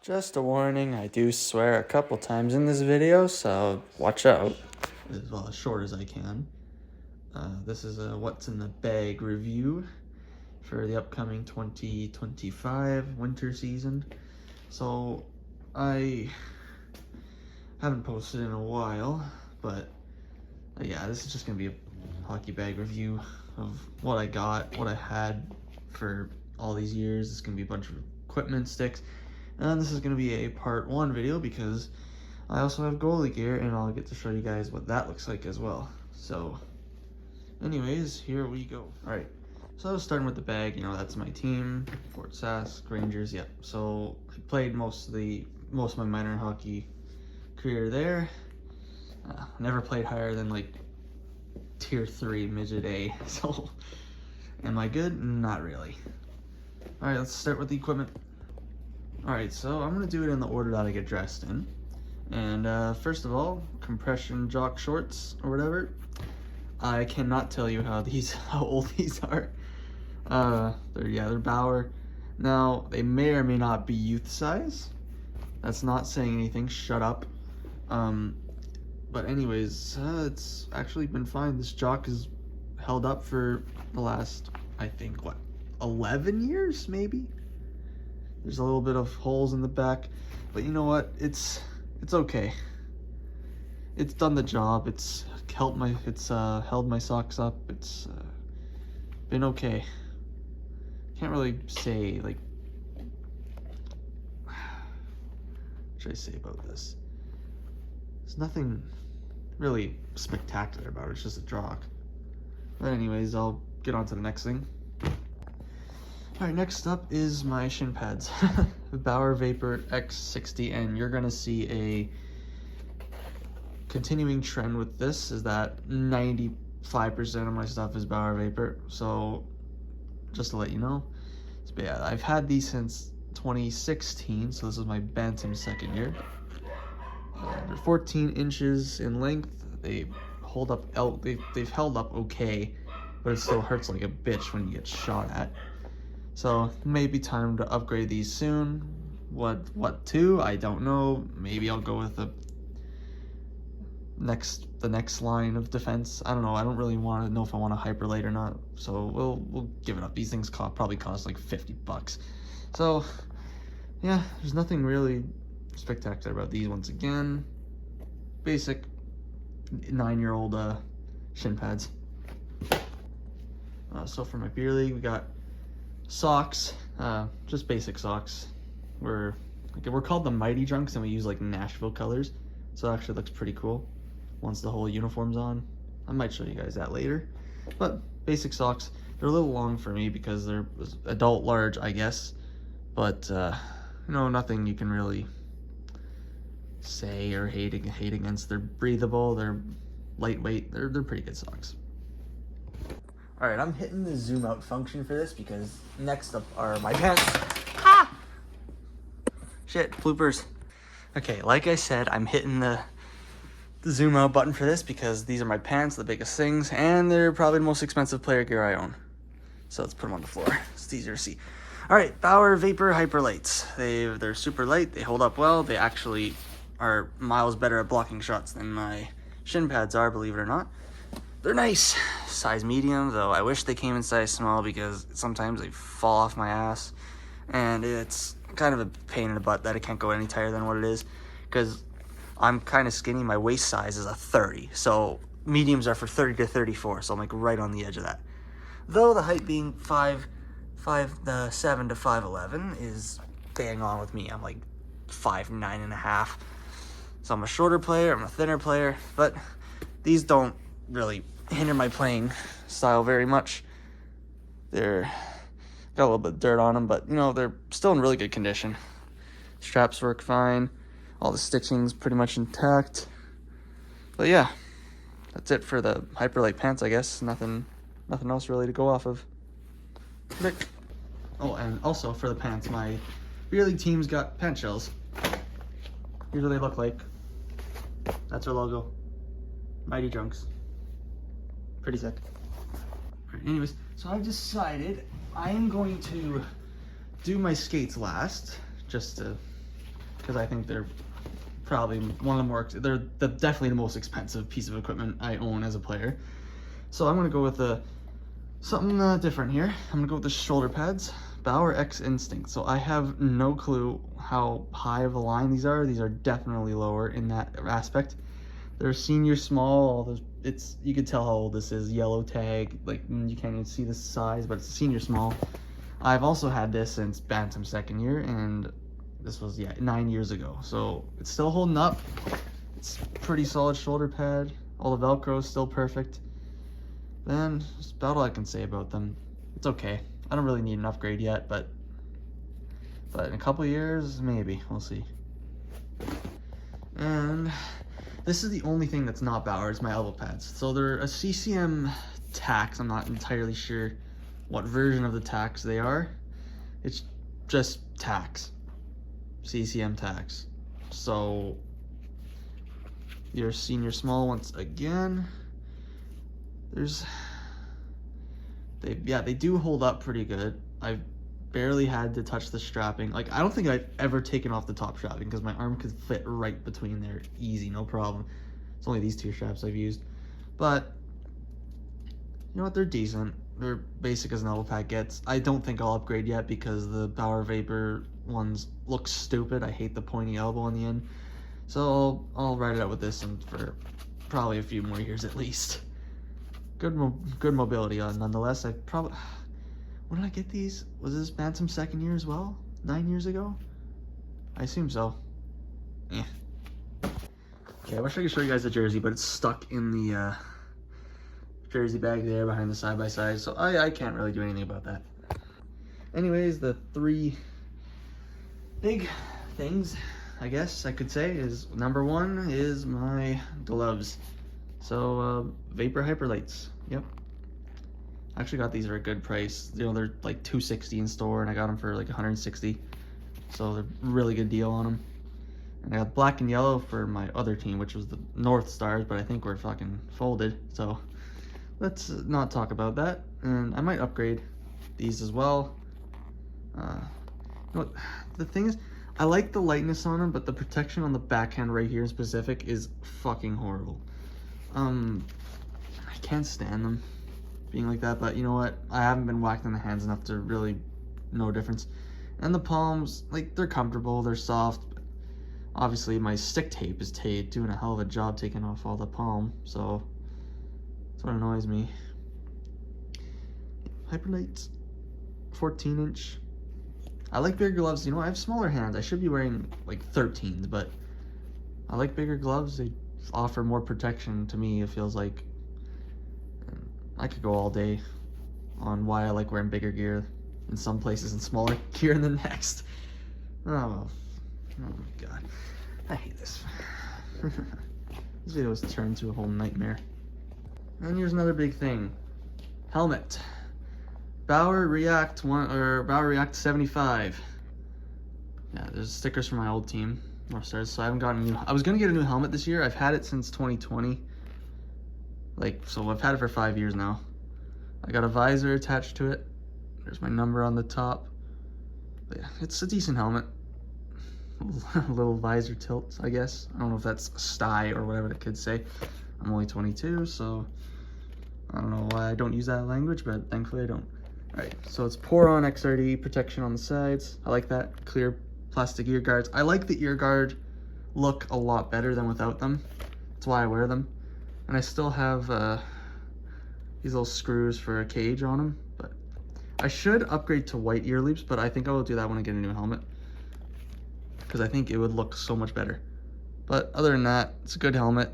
Just a warning, I do swear a couple times in this video, so watch out. As short as I can. This is a what's in the bag review for the upcoming 2025 winter season. So I haven't posted in a while, but yeah, this is just gonna be a hockey bag review of what I got, what I had for all these years. It's gonna be a bunch of equipment, sticks, and this is gonna be a part 1 video because I also have goalie gear and I'll get to show you guys what that looks like as well. So anyways, here we go. All right, so starting with the bag, you know, that's my team, Fort Sask, Rangers, yep. So I played most of my minor hockey career there. Never played higher than like tier 3 midget A, so am I good? Not really. All right, let's start with the equipment. All right, so I'm gonna do it in the order that I get dressed in. And first of all, compression jock shorts or whatever. I cannot tell you how old these are. They're Bauer. Now, they may or may not be youth size. That's not saying anything, shut up. But anyways, it's actually been fine. This jock is held up for the last, I think, what, 11 years maybe? There's a little bit of holes in the back, but you know what? It's okay. It's done the job. It's held my socks up. It's been okay. Can't really say, like, what should I say about this? There's nothing really spectacular about it. It's just a jock. But anyways, I'll get on to the next thing. All right, next up is my shin pads. Bauer Vapor X60, and you're gonna see a continuing trend with this is that 95% of my stuff is Bauer Vapor. So just to let you know, so yeah, I've had these since 2016, so this is my Bantam second year. They're 14 inches in length. They hold up. They've held up okay, but it still hurts like a bitch when you get shot at. So maybe time to upgrade these soon. What to? I don't know. Maybe I'll go with the next line of defense. I don't know. I don't really want to know if I want to hyperlate or not. So we'll give it up. These things probably cost like $50. So yeah, there's nothing really spectacular about these. Once again, basic 9-year-old shin pads. So for my beer league, we got socks, just basic socks. We're called the Mighty Drunks, and we use like Nashville colors, so it actually looks pretty cool once the whole uniform's on. I might show you guys that later. But basic socks, they're a little long for me because they're adult large, I guess, but you know, nothing you can really say or hate against. They're breathable, they're lightweight, they're pretty good socks. All right, I'm hitting the zoom out function for this because next up are my pants. Ah! Shit, bloopers. Okay, like I said, I'm hitting the zoom out button for this because these are my pants, the biggest things, and they're probably the most expensive player gear I own. So let's put them on the floor. It's easier to see. All right, Bauer Vapor Hyperlights. They're super light. They hold up well. They actually are miles better at blocking shots than my shin pads are, believe it or not. They're nice. Size medium, though I wish they came in size small because sometimes they fall off my ass. And it's kind of a pain in the butt that it can't go any tighter than what it is. Because I'm kind of skinny. My waist size is a 30. So mediums are for 30 to 34. So I'm like right on the edge of that. Though the height being 5'7" to 5'11" is bang on with me. I'm like 5'9.5". So I'm a shorter player, I'm a thinner player, but these don't really hinder my playing style very much. They're got a little bit of dirt on them, but you know, they're still in really good condition. Straps work fine. All the stitching's pretty much intact. But yeah, that's it for the hyperlight pants, I guess. Nothing else really to go off of. Oh, and also for the pants, my beer league team's got pant shells. Here's what they look like. That's our logo. Mighty Drunks. Pretty sick. Alright, anyways, so I've decided I am going to do my skates last, just to because I think they're probably one of the more, definitely the most expensive piece of equipment I own as a player. So I'm gonna go with something different here. I'm gonna go with the shoulder pads, Bauer X Instinct. So I have no clue how high of a line these are. These are definitely lower in that aspect. They're senior small. You can tell how old this is. Yellow tag, like you can't even see the size, but it's a senior small. I've also had this since Bantam second year, and this was 9 years ago. So it's still holding up. It's pretty solid shoulder pad. All the Velcro is still perfect. Then that's about all I can say about them. It's okay. I don't really need an upgrade yet, but in a couple years, maybe. We'll see. And this is the only thing that's not Bauer, is my elbow pads. So they're a CCM tax. I'm not entirely sure what version of the tax they are. It's just tax. CCM tax. So your senior small once again. They do hold up pretty good. I've barely had to touch the strapping. Like, I don't think I've ever taken off the top strapping because my arm could fit right between there easy, no problem. It's only these two straps I've used. But you know what, they're decent. They're basic as an elbow pad gets. I don't think I'll upgrade yet because the Bauer Vapor ones look stupid. I hate the pointy elbow on the end. So I'll ride it out with this and for probably a few more years at least. Good mobility nonetheless. When did I get these? Was this Bantam second year as well? 9 years ago? I assume so. Yeah. Okay, I wish I could show you guys the jersey, but it's stuck in the jersey bag there behind the side-by-side, so I can't really do anything about that. Anyways, the three big things, I guess I could say, is number one is my gloves. So, Vapor Hyperlights, yep. I actually got these for a good price. You know, they're like $260 in store, and I got them for like $160. So they're a really good deal on them. And I got black and yellow for my other team, which was the North Stars, but I think we're fucking folded. So let's not talk about that. And I might upgrade these as well. You know what, the thing is, I like the lightness on them, but the protection on the backhand right here in specific is fucking horrible. I can't stand them being like that, but you know what? I haven't been whacked in the hands enough to really know a difference. And the palms, like, they're comfortable, they're soft. Obviously, my stick tape is doing a hell of a job taking off all the palm, so that's what annoys me. Hyperlights, 14-inch. I like bigger gloves. You know, I have smaller hands. I should be wearing like 13s, but I like bigger gloves. They offer more protection to me, it feels like. I could go all day on why I like wearing bigger gear in some places and smaller gear in the next. Oh my god. I hate this. This video has turned into a whole nightmare. And here's another big thing. Helmet. Bauer React 1 or Bauer React 75. Yeah, there's stickers from my old team, North Stars, so I haven't gotten a new. I was gonna get a new helmet this year. I've had it since 2020. So I've had it for 5 years now. I got a visor attached to it. There's my number on the top. But yeah, it's a decent helmet. A little visor tilt, I guess. I don't know if that's sty or whatever the kids say. I'm only 22, so I don't know why I don't use that language, but thankfully I don't. Alright, so it's Pour-On XRD protection on the sides. I like that. Clear plastic ear guards. I like the ear guard look a lot better than without them. That's why I wear them. And I still have these little screws for a cage on them, but I should upgrade to white ear loops, but I think I will do that when I get a new helmet because I think it would look so much better. But other than that, it's a good helmet.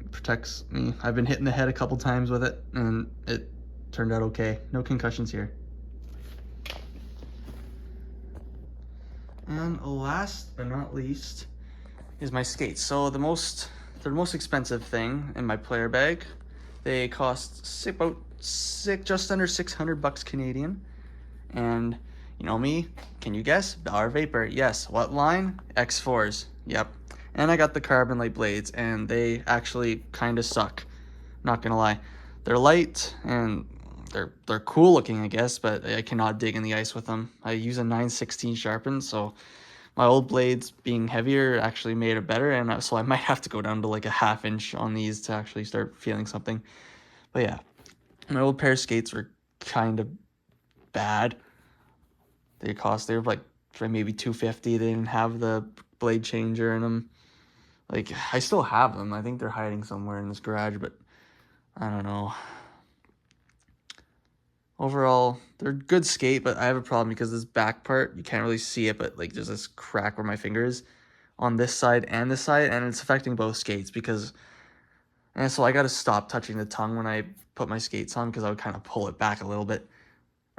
It protects me. I've been hit in the head a couple times with it, and it turned out okay. No concussions here. And last but not least is my skates. So they're the most expensive thing in my player bag. They cost just under 600 bucks Canadian. And you know me, can you guess? Bauer Vapor, yes. What line? X4s, yep. And I got the carbon light blades, and they actually kind of suck. Not gonna lie. They're light, and they're cool looking, I guess, but I cannot dig in the ice with them. I use a 916 sharpen, so my old blades being heavier actually made it better, and so I might have to go down to like a 1/2 inch on these to actually start feeling something. But yeah, my old pair of skates were kind of bad. They were like for maybe $250. They didn't have the blade changer in them. Like, I still have them. I think they're hiding somewhere in this garage, but I don't know. Overall, they're good skate, but I have a problem because this back part, you can't really see it, but like there's this crack where my finger is on this side, and it's affecting both skates and so I got to stop touching the tongue when I put my skates on because I would kind of pull it back a little bit.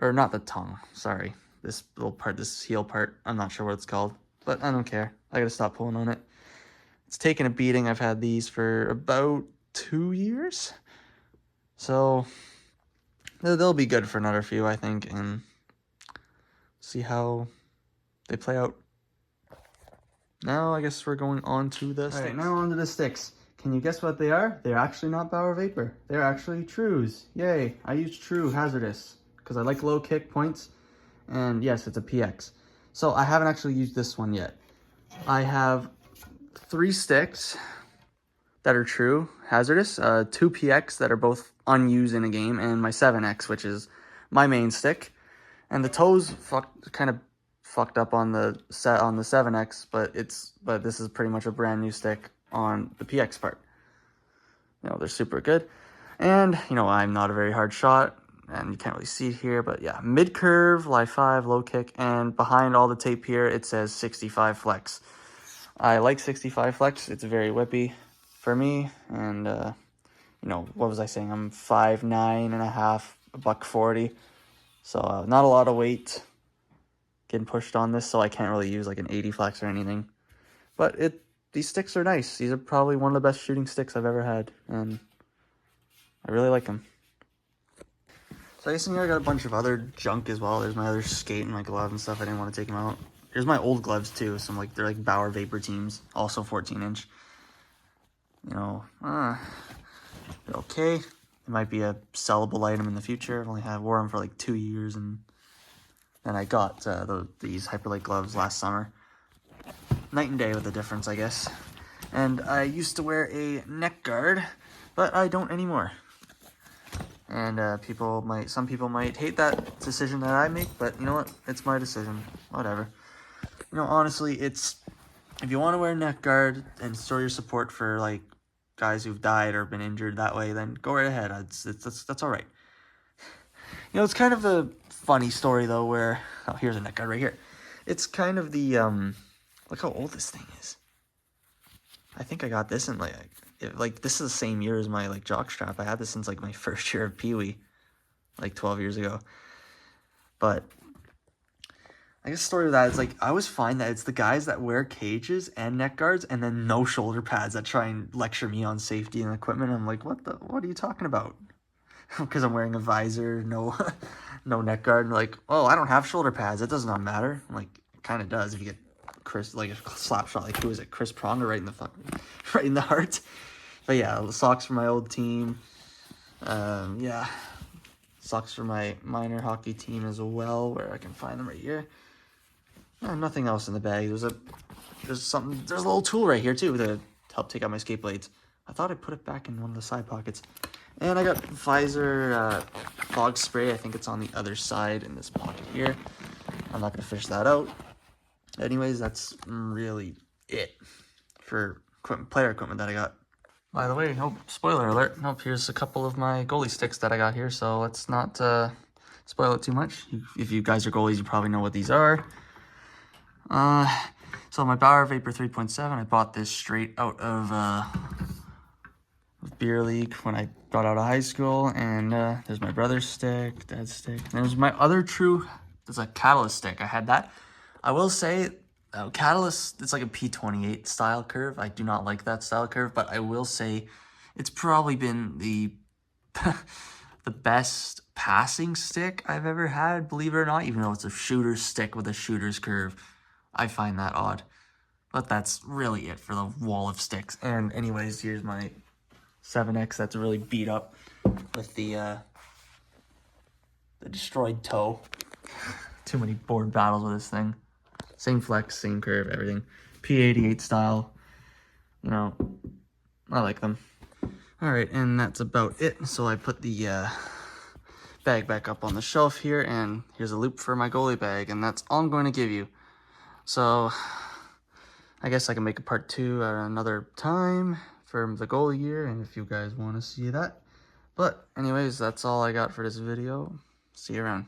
Or not the tongue, sorry. This little part, this heel part, I'm not sure what it's called, but I don't care. I got to stop pulling on it. It's taken a beating. I've had these for about 2 years. So they'll be good for another few, I think, and see how they play out. Now I guess we're going on to the sticks. All right, now on to the sticks. Can you guess what they are? They're actually not Bauer Vapor. They're actually Trues. Yay, I use True Hazardous because I like low kick points. And yes, it's a PX. So I haven't actually used this one yet. I have 3 sticks that are True Hazardous, 2 PX that are both unused in a game, and my 7X, which is my main stick. And the toes kind of fucked up on the 7X, but this is pretty much a brand new stick on the PX part. You know, they're super good. And, you know, I'm not a very hard shot, and you can't really see it here, but yeah, mid curve, lie 5, low kick, and behind all the tape here, it says 65 flex. I like 65 flex. It's very whippy for me, and, you know, what was I saying? I'm 5'9.5", $140. So not a lot of weight getting pushed on this, so I can't really use like an 80 flex or anything. But these sticks are nice. These are probably one of the best shooting sticks I've ever had, and I really like them. So I guess in here I got a bunch of other junk as well. There's my other skate and my glove and stuff. I didn't want to take them out. Here's my old gloves too. Some they're like Bauer Vapor teams, also 14-inch. You know, they're okay. It might be a sellable item in the future. I've only wore them for like 2 years, and I got these Hyperlite gloves last summer. Night and day with the difference, I guess. And I used to wear a neck guard, but I don't anymore. And some people might hate that decision that I make, but you know what? It's my decision. Whatever. You know, honestly, if you want to wear a neck guard and show your support for like guys who've died or been injured that way, then go right ahead. That's all right. You know, it's kind of a funny story though, where here's a neck guard right here. It's kind of the look how old this thing is. I think I got this in like this is the same year as my like jock strap. I had this since like my first year of Pee Wee, like 12 years ago. But I guess the story of that is like I always find that it's the guys that wear cages and neck guards and then no shoulder pads that try and lecture me on safety and equipment. I'm like, what are you talking about? Because I'm wearing a visor, no neck guard, and like, oh, I don't have shoulder pads. It does not matter. I'm like, it kind of does if you get like a slap shot. Like, who is it? Chris Pronger right in the heart. But yeah, the socks for my old team. Yeah, socks for my minor hockey team as well, where I can find them right here. Nothing else in the bag. There's a little tool right here too to help take out my skate blades. I thought I put it back in one of the side pockets. And I got Visor fog spray. I think it's on the other side in this pocket here. I'm not going to fish that out. Anyways, that's really it for player equipment that I got. By the way, spoiler alert. Here's a couple of my goalie sticks that I got here, so let's not spoil it too much. If you guys are goalies, you probably know what these are. So my Bauer Vapor 3.7, I bought this straight out of beer league when I got out of high school, and there's my brother's stick, dad's stick. And there's my other there's a Catalyst stick. I had that. I will say, Catalyst, it's like a P28 style curve. I do not like that style curve, but I will say it's probably been the the best passing stick I've ever had, believe it or not, even though it's a shooter's stick with a shooter's curve. I find that odd. But that's really it for the wall of sticks. And anyways, here's my 7X that's really beat up with the destroyed toe. Too many board battles with this thing. Same flex, same curve, everything. P88 style. You know, I like them. All right, and that's about it. So I put the bag back up on the shelf here, and here's a loop for my goalie bag, and that's all I'm going to give you. So I guess I can make a part 2 at another time for the goalie gear, and if you guys want to see that. But anyways, that's all I got for this video. See you around.